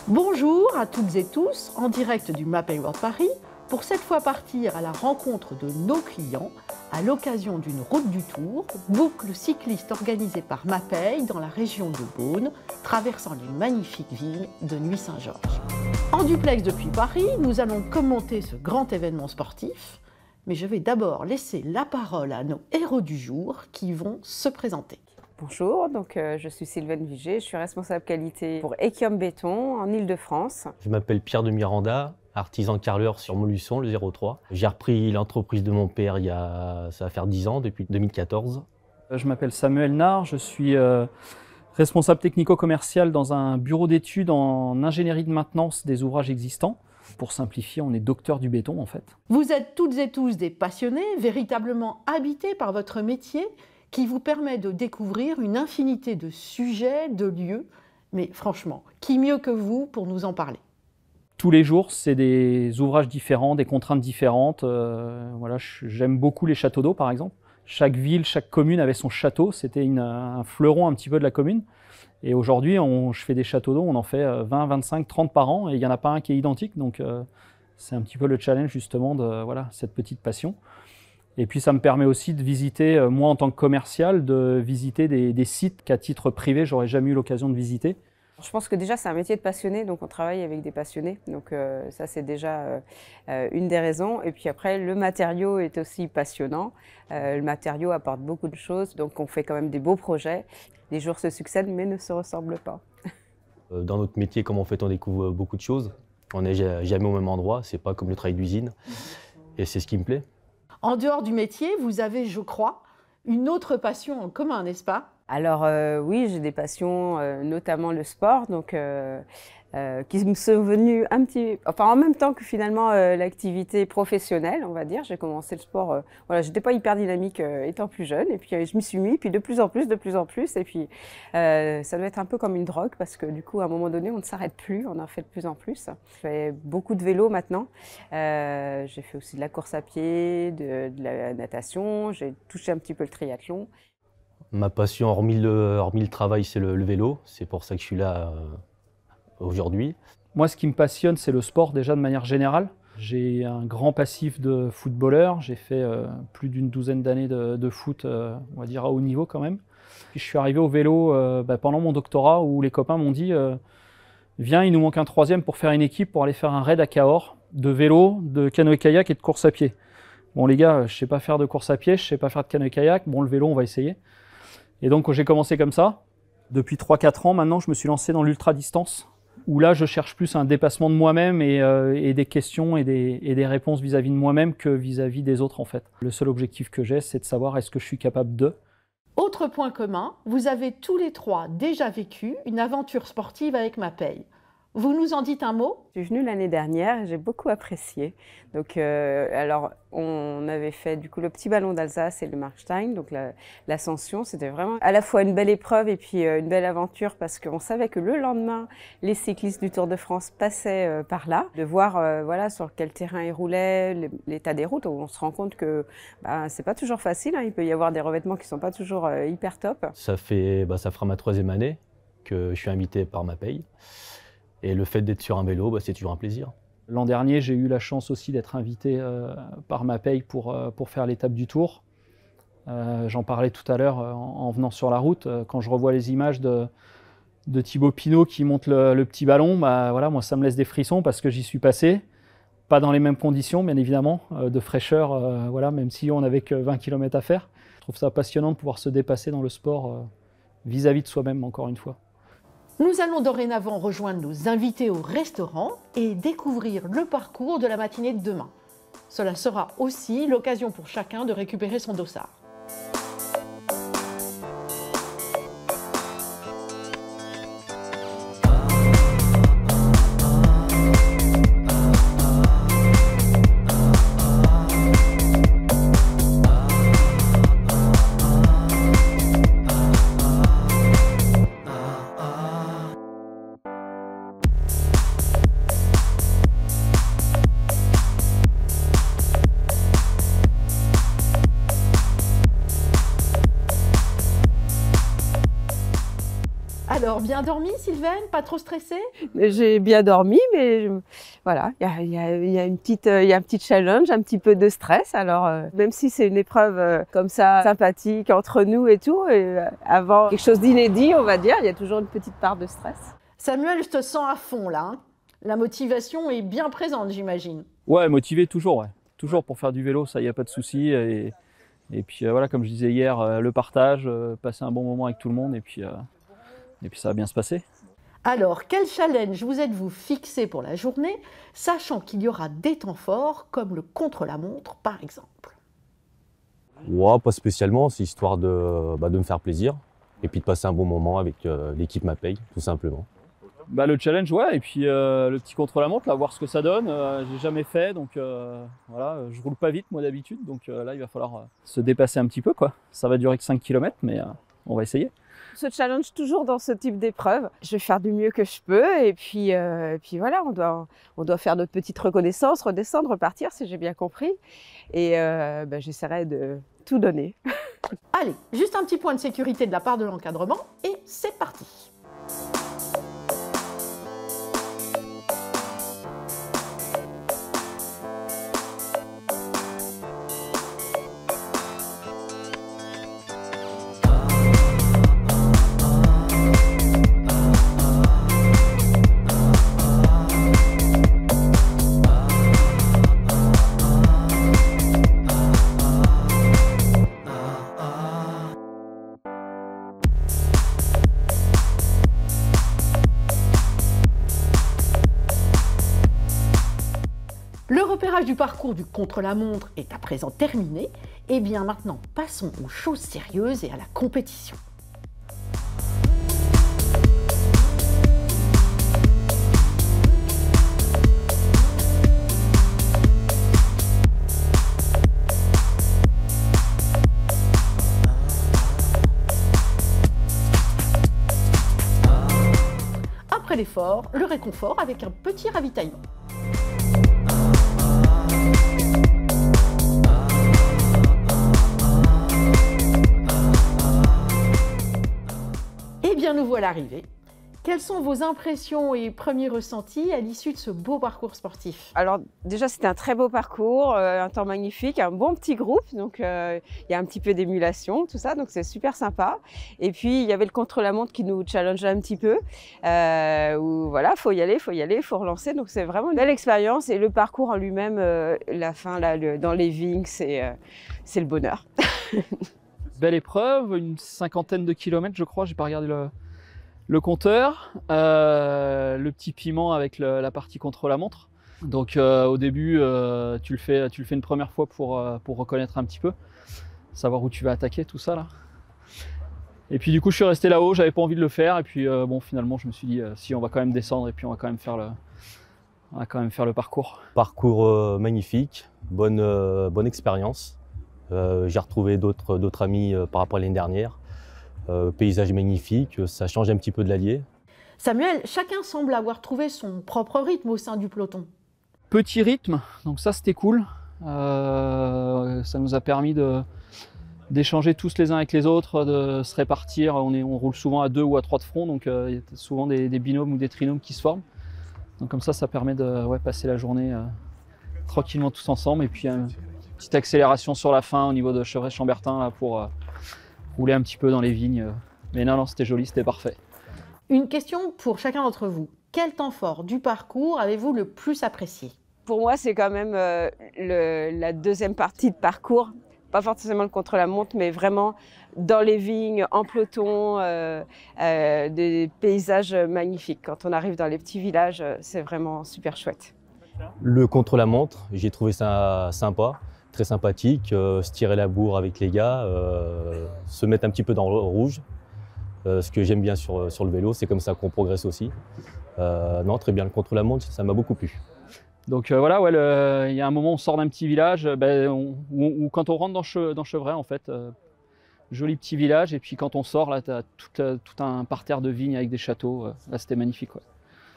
Bonjour à toutes et tous, en direct du Mapei World Paris, pour cette fois partir à la rencontre de nos clients à l'occasion d'une route du Tour, boucle cycliste organisée par Mapei dans la région de Beaune, traversant les magnifiques vignes de Nuits-Saint-Georges. En duplex depuis Paris, nous allons commenter ce grand événement sportif, mais je vais d'abord laisser la parole à nos héros du jour qui vont se présenter. Bonjour, je suis Sylvaine Viger, je suis responsable qualité pour Equium Béton en Île-de-France. Je m'appelle Pierre de Miranda, artisan carreleur sur Montluçon, le 03. J'ai repris l'entreprise de mon père ça va faire 10 ans, depuis 2014. Je m'appelle Samuel Nard, je suis responsable technico-commercial dans un bureau d'études en ingénierie de maintenance des ouvrages existants. Pour simplifier, on est docteur du béton en fait. Vous êtes toutes et tous des passionnés, véritablement habités par votre métier, qui vous permet de découvrir une infinité de sujets, de lieux. Mais franchement, qui mieux que vous pour nous en parler? Tous les jours, c'est des ouvrages différents, des contraintes différentes. Voilà, j'aime beaucoup les châteaux d'eau, par exemple. Chaque ville, chaque commune avait son château. C'était un fleuron un petit peu de la commune. Et aujourd'hui, je fais des châteaux d'eau, on en fait 20, 25, 30 par an. Et il n'y en a pas un qui est identique. Donc, c'est un petit peu le challenge, justement, de cette petite passion. Et puis ça me permet aussi de visiter, moi en tant que commercial, de visiter des sites qu'à titre privé, j'aurais jamais eu l'occasion de visiter. Je pense que déjà c'est un métier de passionné, donc on travaille avec des passionnés. Donc ça c'est déjà une des raisons. Et puis après, le matériau est aussi passionnant. Le matériau apporte beaucoup de choses, donc on fait quand même des beaux projets. Les jours se succèdent mais ne se ressemblent pas. Dans notre métier, comme en fait, on découvre beaucoup de choses. On n'est jamais au même endroit, c'est pas comme le travail d'usine. Et c'est ce qui me plaît. En dehors du métier, vous avez, je crois, une autre passion en commun, n'est-ce pas? Alors oui, j'ai des passions, notamment le sport, qui me sont venues en même temps que finalement l'activité professionnelle, on va dire. J'ai commencé le sport, j'étais pas hyper dynamique étant plus jeune, et puis je m'y suis mis, puis de plus en plus, et puis ça doit être un peu comme une drogue, parce que du coup, à un moment donné, on ne s'arrête plus, on en fait de plus en plus. Je fais beaucoup de vélo maintenant, j'ai fait aussi de la course à pied, de la natation, j'ai touché un petit peu le triathlon. Ma passion, hormis le travail, c'est le vélo. C'est pour ça que je suis là aujourd'hui. Moi, ce qui me passionne, c'est le sport déjà de manière générale. J'ai un grand passif de footballeur. J'ai fait plus d'une douzaine d'années de foot, on va dire à haut niveau quand même. Puis je suis arrivé au vélo pendant mon doctorat où les copains m'ont dit viens, il nous manque un troisième pour faire une équipe pour aller faire un raid à Cahors de vélo, de canoë-kayak et de course à pied. Bon les gars, je sais pas faire de course à pied, je sais pas faire de canoë-kayak. Bon, le vélo, on va essayer. Et donc j'ai commencé comme ça. Depuis 3-4 ans maintenant, je me suis lancé dans l'ultra-distance, où là je cherche plus un dépassement de moi-même et des questions et des réponses vis-à-vis de moi-même que vis-à-vis des autres en fait. Le seul objectif que j'ai, c'est de savoir est-ce que je suis capable de. Autre point commun, vous avez tous les trois déjà vécu une aventure sportive avec Mapei. Vous nous en dites un mot? Je suis venue l'année dernière et j'ai beaucoup apprécié. Donc, alors, on avait fait du coup le petit ballon d'Alsace et le Markstein, donc l'ascension. C'était vraiment à la fois une belle épreuve et puis une belle aventure parce qu'on savait que le lendemain, les cyclistes du Tour de France passaient par là. De voir sur quel terrain ils roulaient, l'état des routes, on se rend compte que c'est pas toujours facile. Hein. Il peut y avoir des revêtements qui sont pas toujours hyper top. Ça fera ma 3e année que je suis invité par Mapei. Et le fait d'être sur un vélo, c'est toujours un plaisir. L'an dernier, j'ai eu la chance aussi d'être invité par Mapei pour faire l'étape du Tour. J'en parlais tout à l'heure en venant sur la route. Quand je revois les images de Thibaut Pinot qui monte le petit ballon, moi ça me laisse des frissons parce que j'y suis passé. Pas dans les mêmes conditions, bien évidemment, de fraîcheur, même si on n'avait que 20 km à faire. Je trouve ça passionnant de pouvoir se dépasser dans le sport vis-à-vis de soi-même, encore une fois. Nous allons dorénavant rejoindre nos invités au restaurant et découvrir le parcours de la matinée de demain. Cela sera aussi l'occasion pour chacun de récupérer son dossard. Alors, bien dormi, Sylvaine? Pas trop stressée? J'ai bien dormi, mais voilà, il y a un petit challenge, un petit peu de stress. Alors, même si c'est une épreuve comme ça, sympathique entre nous et tout, avant quelque chose d'inédit, on va dire, il y a toujours une petite part de stress. Samuel, je te sens à fond là, hein. La motivation est bien présente, j'imagine. Ouais, motivé toujours, ouais. Toujours pour faire du vélo, ça, il n'y a pas de souci. Et puis voilà, comme je disais hier, le partage, passer un bon moment avec tout le monde, et puis ça va bien se passer. Alors, quel challenge vous êtes-vous fixé pour la journée, sachant qu'il y aura des temps forts, comme le contre-la-montre par exemple? Ouais, pas spécialement, c'est histoire de me faire plaisir et puis de passer un bon moment avec l'équipe MAPEI, tout simplement. Bah, le challenge, ouais, et puis le petit contre-la-montre, là, voir ce que ça donne. J'ai jamais fait, donc voilà, je roule pas vite moi d'habitude, donc là il va falloir se dépasser un petit peu, quoi. Ça va durer que 5 km, mais on va essayer. Ce challenge toujours dans ce type d'épreuve. Je vais faire du mieux que je peux et puis voilà, on doit faire notre petite reconnaissance, redescendre, repartir si j'ai bien compris. Et j'essaierai de tout donner. Allez, juste un petit point de sécurité de la part de l'encadrement et c'est parti. Le repérage du parcours du contre-la-montre est à présent terminé. Et bien maintenant, passons aux choses sérieuses et à la compétition. Après l'effort, le réconfort avec un petit ravitaillement. Eh bien, nous voilà arrivés. Quelles sont vos impressions et premiers ressentis à l'issue de ce beau parcours sportif? Alors déjà, c'était un très beau parcours, un temps magnifique, un bon petit groupe, donc il y a un petit peu d'émulation, tout ça, donc c'est super sympa. Et puis, il y avait le contre-la-montre qui nous challengeait un petit peu, où voilà, faut y aller, faut relancer, donc c'est vraiment une belle expérience. Et le parcours en lui-même, la fin, là, dans les vignes, c'est le bonheur. Belle épreuve, une 50aine de kilomètres, je crois, j'ai pas regardé le compteur, le petit piment avec la partie contre-la-montre. Donc au début, tu le fais une première fois pour reconnaître un petit peu, savoir où tu vas attaquer, tout ça là. Et puis du coup, je suis resté là-haut, j'avais pas envie de le faire. Et puis bon, finalement, je me suis dit, si on va quand même descendre et puis on va quand même faire le parcours. Parcours magnifique, bonne expérience. J'ai retrouvé d'autres amis par rapport à l'année dernière. Paysage magnifique, ça change un petit peu de l'Allier. Samuel, chacun semble avoir trouvé son propre rythme au sein du peloton. Petit rythme, donc ça c'était cool. Ça nous a permis d'échanger tous les uns avec les autres, de se répartir. On roule souvent à 2 ou à 3 de front, donc il y a souvent des binômes ou des trinômes qui se forment. Donc comme ça permet de passer la journée tranquillement tous ensemble. Et puis une petite accélération sur la fin au niveau de Chevrets-Chambertin là, pour rouler un petit peu dans les vignes. Mais non, c'était joli, c'était parfait. Une question pour chacun d'entre vous. Quel temps fort du parcours avez-vous le plus apprécié? Pour moi, c'est quand même la deuxième partie de parcours. Pas forcément le contre-la-montre, mais vraiment dans les vignes, en peloton, des paysages magnifiques. Quand on arrive dans les petits villages, c'est vraiment super chouette. Le contre-la-montre, j'ai trouvé ça sympa, très sympathique, se tirer la bourre avec les gars, se mettre un petit peu dans le rouge. Ce que j'aime bien sur le vélo, c'est comme ça qu'on progresse aussi. Non, très bien, le contre-la-montre, ça m'a beaucoup plu. Donc voilà, ouais, il y a un moment où on sort d'un petit village, où quand on rentre dans Chevrets, en fait, joli petit village, et puis quand on sort, là, tu as tout un parterre de vignes avec des châteaux. Là, c'était magnifique. Ouais.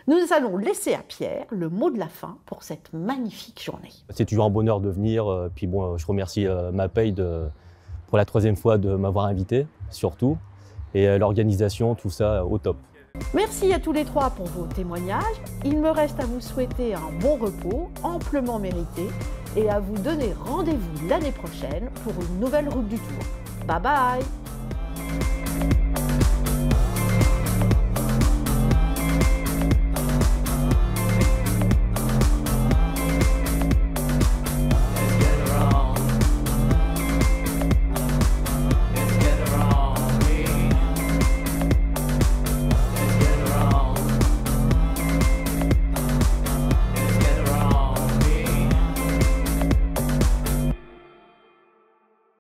Nous allons laisser à Pierre le mot de la fin pour cette magnifique journée. C'est toujours un bonheur de venir. Puis bon, je remercie MAPEI pour la 3e fois de m'avoir invité, surtout. Et l'organisation, tout ça, au top. Merci à tous les trois pour vos témoignages. Il me reste à vous souhaiter un bon repos, amplement mérité, et à vous donner rendez-vous l'année prochaine pour une nouvelle route du Tour. Bye bye!